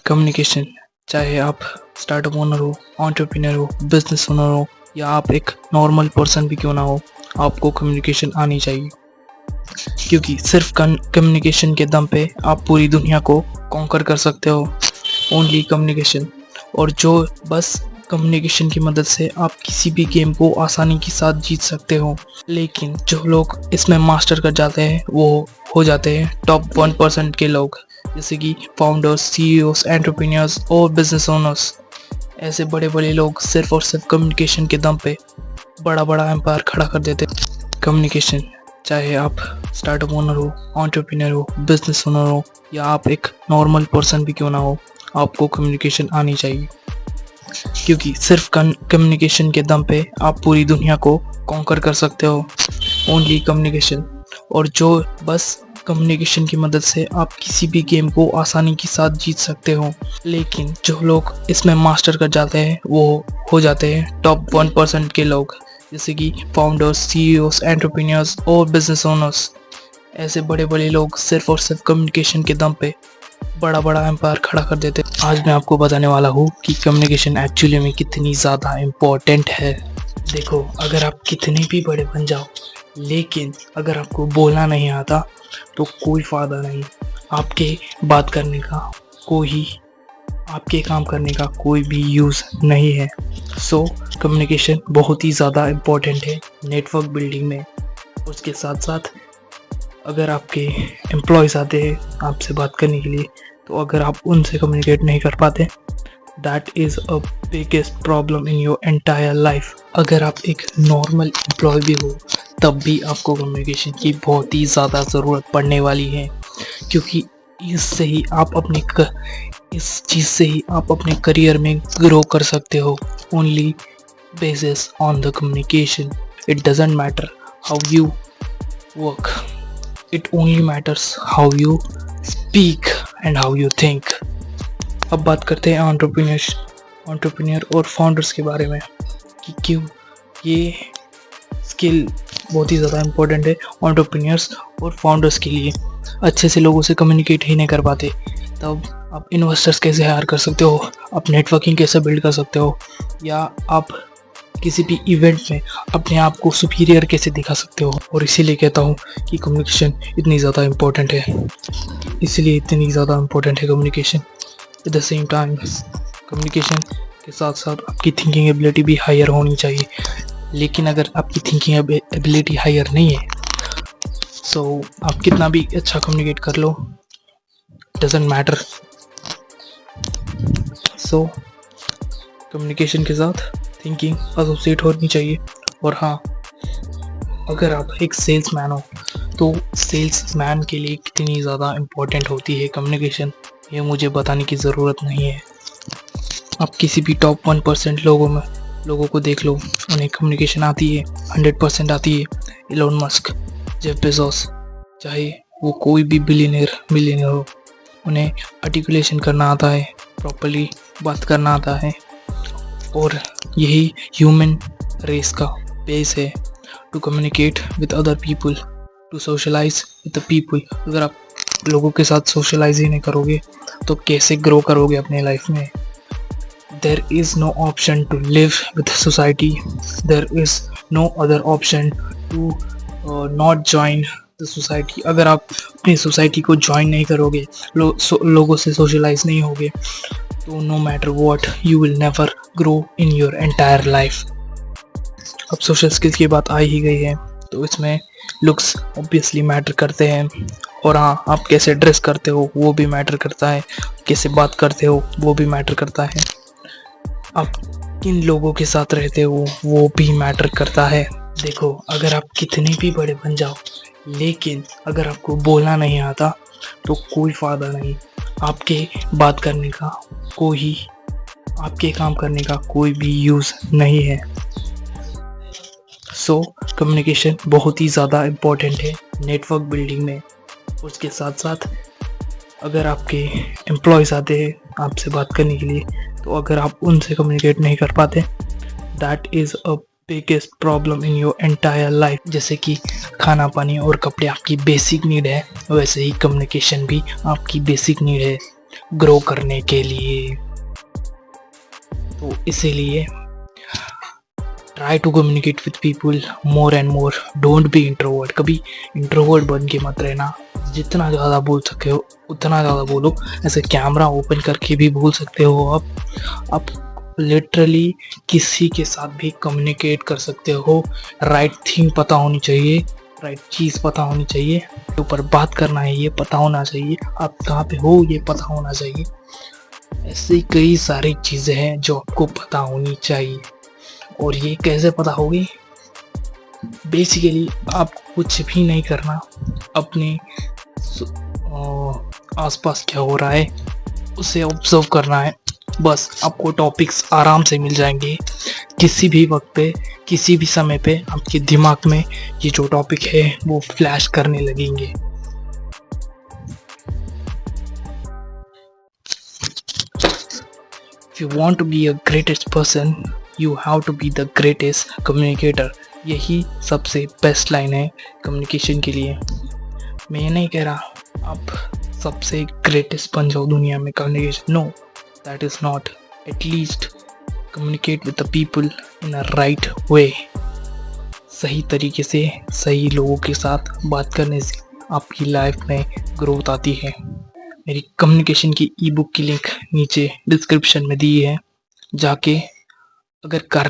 Communication, चाहे आप startup owner हो, एंटरप्रेन्योर हो, बिजनेस ओनर हो या आप एक नॉर्मल पर्सन भी क्यों ना हो, आपको कम्युनिकेशन आनी चाहिए। क्योंकि सिर्फ कम्युनिकेशन के दम पे आप पूरी दुनिया को कॉन्कर कर सकते हो। Only communication. और जो बस कम्युनिकेशन की मदद से आप किसी भी गेम को आसानी के साथ जीत सकते हो। लेकिन जो लोग इसमें मास्टर कर जाते हैं वो हो जाते हैं टॉप 1% के लोग, जैसे कि फाउंडर्स, सीईओज, एंटरप्रेन्योर्स और बिजनेस ओनर्स। ऐसे बड़े बड़े लोग सिर्फ और सिर्फ कम्युनिकेशन के दम पे बड़ा बड़ा एम्पायर खड़ा कर देते। कम्युनिकेशन, चाहे आप स्टार्टअप ओनर हो, एंटरप्रेन्योर हो, बिजनेस ओनर हो या आप एक नॉर्मल पर्सन भी क्यों ना हो, आपको कम्युनिकेशन आनी चाहिए। क्योंकि सिर्फ कम्युनिकेशन के दम पे आप पूरी दुनिया को कॉन्कर कर सकते हो। Only communication. और जो बस कम्युनिकेशन की मदद से आप किसी भी गेम को आसानी के साथ जीत सकते हो। लेकिन जो लोग इसमें मास्टर कर जाते हैं वो हो जाते हैं टॉप 1% के लोग, जैसे कि फाउंडर्स, सीईओज, एंटरप्रेन्योर्स और बिजनेस ओनर्स। ऐसे बड़े बड़े लोग सिर्फ और सिर्फ कम्युनिकेशन के दम पे बड़ा बड़ा एम्पायर खड़ा कर देते। आज मैं आपको बताने वाला हूँ कि कम्युनिकेशन एक्चुअली में कितनी ज़्यादा इम्पोर्टेंट है। देखो, अगर आप कितने भी बड़े बन जाओ, लेकिन अगर आपको बोलना नहीं आता तो कोई फ़ायदा नहीं। आपके बात करने का कोई, आपके काम करने का कोई भी यूज़ नहीं है। सो कम्युनिकेशन बहुत ही ज़्यादा इम्पोर्टेंट है नेटवर्क बिल्डिंग में। उसके साथ साथ अगर आपके एम्प्लॉयज़ आते हैं आपसे बात करने के लिए, तो अगर आप उनसे कम्युनिकेट नहीं कर पाते, that is a biggest problem in your entire life. अगर आप एक नॉर्मल एम्प्लॉय भी हो तब भी आपको कम्युनिकेशन की बहुत ही ज़्यादा ज़रूरत पड़ने वाली है। क्योंकि इस चीज़ से ही आप अपने करियर में ग्रो कर सकते हो। Only basis on the communication. It doesn't matter how you work, it only matters how you speak and how you think। अब बात करते हैं एंटरप्रेन्योर और फाउंडर्स के बारे में कि क्यों ये स्किल बहुत ही ज़्यादा इम्पोर्टेंट है एंटरप्रेन्योर्स और फाउंडर्स के लिए। अच्छे से लोगों से कम्युनिकेट ही नहीं कर पाते, तब आप इन्वेस्टर्स कैसे हायर कर सकते हो, आप नेटवर्किंग कैसे बिल्ड कर सकते हो, या आप किसी भी इवेंट में अपने आप को सुपीरियर कैसे दिखा सकते हो। और इसीलिए कहता हूँ कि कम्युनिकेशन इतनी ज़्यादा इम्पोर्टेंट है। Communication. At the same time communication के साथ साथ आपकी थिंकिंग एबिलिटी भी हायर होनी चाहिए। लेकिन अगर आपकी थिंकिंग एबिलिटी हायर नहीं है, सो आप कितना भी अच्छा कम्युनिकेट कर लो, डजेंट मैटर। सो कम्युनिकेशन के साथ थिंकिंग एसोसिएट होनी चाहिए। और हाँ, अगर आप एक सेल्समैन हो तो सेल्समैन के लिए कितनी ज़्यादा इम्पोर्टेंट होती है कम्युनिकेशन, ये मुझे बताने की ज़रूरत नहीं है। आप किसी भी टॉप 1% लोगों को देख लो, उन्हें कम्युनिकेशन आती है, 100% आती है। एलोन मस्क, जेफ बेजोस, चाहे वो कोई भी बिलियनियर हो, उन्हें आर्टिकुलेशन करना आता है, प्रॉपर्ली बात करना आता है। और यही ह्यूमन रेस का बेस है, to communicate with other people, to socialise with the people. अगर आप लोगों के साथ सोशलाइज ही नहीं करोगे तो कैसे ग्रो करोगे अपने लाइफ में। There is no option to live with society, there is no other option to not join the society. अगर आप अपनी सोसाइटी को ज्वाइन नहीं करोगे, लोगों से सोशलाइज नहीं होगे, तो no matter what you will never grow in your entire life. अब सोशल स्किल्स की बात आ ही गई है तो इसमें लुक्स ऑब्वियसली मैटर करते हैं। और हाँ, आप कैसे ड्रेस करते हो वो भी मैटर करता है, कैसे बात करते हो वो भी मैटर करता है, आप किन लोगों के साथ रहते हो वो भी मैटर करता है। देखो, अगर आप कितने भी बड़े बन जाओ, लेकिन अगर आपको बोलना नहीं आता तो कोई फ़ायदा नहीं। आपके बात करने का कोई, आपके काम करने का कोई भी यूज़ नहीं है। सो कम्युनिकेशन बहुत ही ज़्यादा इम्पोर्टेंट है नेटवर्क बिल्डिंग में। उसके साथ साथ अगर आपके एम्प्लॉयज़ आते हैं आपसे बात करने के लिए, तो अगर आप उनसे कम्युनिकेट नहीं कर पाते, that is a biggest problem in your entire life. जैसे कि खाना पानी और कपड़े आपकी बेसिक नीड है, वैसे ही कम्युनिकेशन भी आपकी बेसिक नीड है। ग्रो करने के लिए। तो इसीलिए try to communicate with people more and more, don't be introvert. कभी इंट्रोवर्ट बन के मत रहना, जितना ज़्यादा बोल सकते हो उतना ज़्यादा बोलो। ऐसे कैमरा ओपन करके भी बोल सकते हो आप लिटरली किसी के साथ भी कम्युनिकेट कर सकते हो। राइट थिंग पता होनी चाहिए, राइट चीज़ पता होनी चाहिए, ऊपर बात करना है ये पता होना चाहिए, आप कहाँ पे हो ये पता होना चाहिए। ऐसी कई सारी चीज़ें हैं जो आपको पता होनी चाहिए। और ये कैसे पता होगी? बेसिकली आपको कुछ भी नहीं करना, अपने आसपास क्या हो रहा है उसे ऑब्जर्व करना है। बस आपको टॉपिक्स आराम से मिल जाएंगे, किसी भी वक्त पे किसी भी समय पे आपके दिमाग में ये जो टॉपिक है वो फ्लैश करने लगेंगे। If you want to be a greatest person, you have to be the greatest communicator। यही सबसे बेस्ट लाइन है कम्युनिकेशन के लिए। मैं ये नहीं कह रहा आप सबसे ग्रेटेस्ट बन जाओ दुनिया में communication, no, that is not. At least communicate with the people in a right way. सही तरीके से सही लोगों के साथ बात करने से आपकी लाइफ में ग्रोथ आती है। मेरी कम्युनिकेशन की ई बुक की लिंक नीचे डिस्क्रिप्शन में दी है, जाके अगर कर